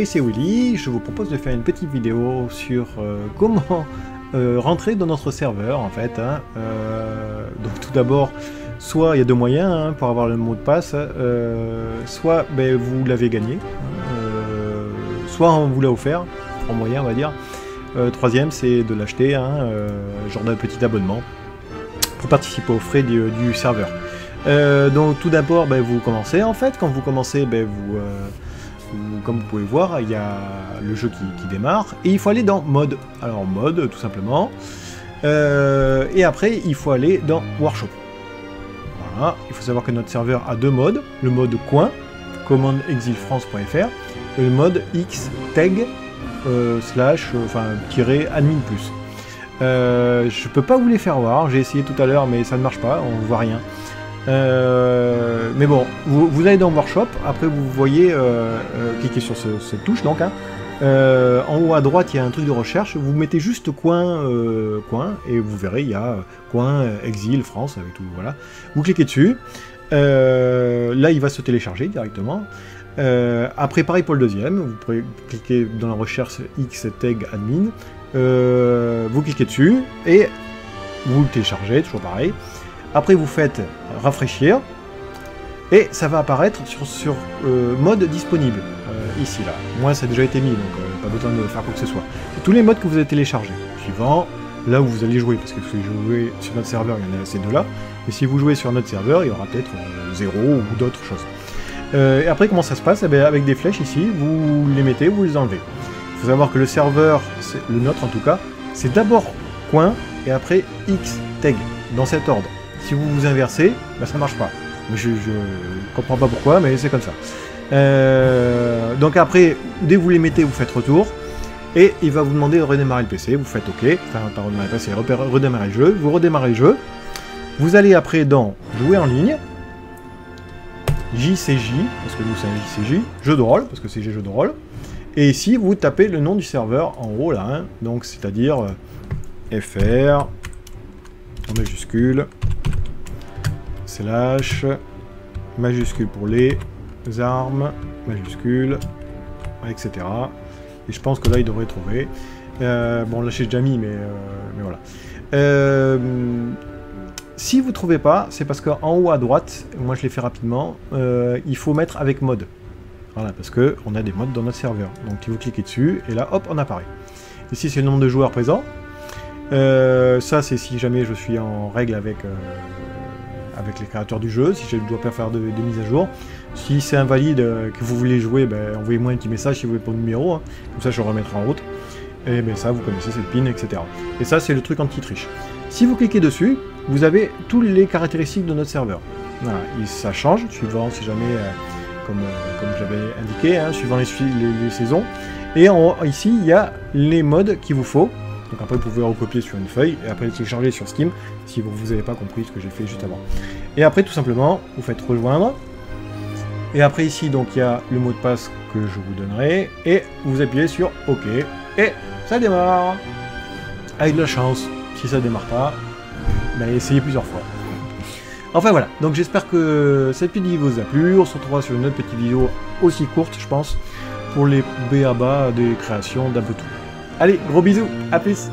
C'est Willy, je vous propose de faire une petite vidéo sur comment rentrer dans notre serveur en fait. Donc tout d'abord, soit il y a deux moyens pour avoir le mot de passe, soit vous l'avez gagné, soit on vous l'a offert, en moyen on va dire. Troisième, c'est de l'acheter, genre d'un petit abonnement, pour participer aux frais du serveur. Donc tout d'abord, vous commencez en fait, quand vous commencez, comme vous pouvez voir, il y a le jeu qui démarre, et il faut aller dans mode. Alors mode, tout simplement. Et après, il faut aller dans workshop. Voilà, il faut savoir que notre serveur a deux modes. Le mode coin, commandeexilfrance.fr, et le mode xteg /admin+. Je peux pas vous les faire voir, j'ai essayé tout à l'heure, mais ça ne marche pas, on voit rien. Mais bon, vous allez dans Workshop, après vous voyez, cliquez sur cette touche donc, en haut à droite il y a un truc de recherche, vous mettez juste coin, et vous verrez il y a coin, exil, France, avec tout, voilà. Vous cliquez dessus, là il va se télécharger directement. Après pareil pour le deuxième, vous pouvez cliquer dans la recherche xteg admin, vous cliquez dessus, et vous le téléchargez, toujours pareil. Après vous faites rafraîchir et ça va apparaître sur mode disponible ici là. Moi ça a déjà été mis donc pas besoin de faire quoi que ce soit. Et tous les modes que vous avez téléchargés, suivant là où vous allez jouer, parce que si vous jouez sur notre serveur il y en a ces deux là, et si vous jouez sur notre serveur il y aura peut-être 0 ou d'autres choses. Et après comment ça se passe? Avec des flèches ici, vous les mettez, vous les enlevez. Il faut savoir que le serveur, le nôtre en tout cas, c'est d'abord coin et après xteg, dans cet ordre. Si vous vous inversez, ça marche pas. Je comprends pas pourquoi, mais c'est comme ça. Donc après, dès que vous les mettez, vous faites retour. Et il va vous demander de redémarrer le PC. Vous faites OK. Enfin, pas redémarrer le PC, redémarrer le jeu. Vous redémarrez le jeu. Vous allez après dans Jouer en ligne. JCJ, parce que nous c'est un JCJ. Jeu de rôle, parce que c'est jeu de rôle. Et ici, vous tapez le nom du serveur en haut là. Donc c'est-à-dire FR en majuscule. Slash, majuscule pour les armes, majuscule, etc. Et je pense que là, il devrait trouver. Bon, là, j'ai déjà mis, mais voilà. Si vous ne trouvez pas, c'est parce qu'en haut à droite, moi je l'ai fait rapidement, il faut mettre avec mode. Voilà, parce qu'on a des modes dans notre serveur. Donc, vous cliquez dessus, et là, hop, on apparaît. Ici, c'est le nombre de joueurs présents. Ça, c'est si jamais je suis en règle avec les créateurs du jeu, si je ne dois pas faire de mise à jour. Si c'est invalide, que vous voulez jouer, envoyez-moi un petit message si vous voulez pour le numéro, comme ça je le remettrai en route. Et ça, vous connaissez cette pin, etc. Et ça, c'est le truc anti-triche. Si vous cliquez dessus, vous avez toutes les caractéristiques de notre serveur. Voilà, et ça change, suivant, si jamais, comme je l'avais indiqué, suivant les saisons. Et ici, il y a les modes qu'il vous faut. Donc après, vous pouvez recopier sur une feuille, et après télécharger sur Steam, si vous n'avez pas compris ce que j'ai fait juste avant. Et après, tout simplement, vous faites rejoindre. Et après, ici, donc, il y a le mot de passe que je vous donnerai, et vous appuyez sur OK, et ça démarre. Avec de la chance, si ça ne démarre pas, essayez plusieurs fois. Enfin voilà, donc j'espère que cette petite vidéo vous a plu. On se retrouvera sur une autre petite vidéo aussi courte, je pense, pour les b.a.-ba des créations d'un peu tout. Allez, gros bisous, à plus!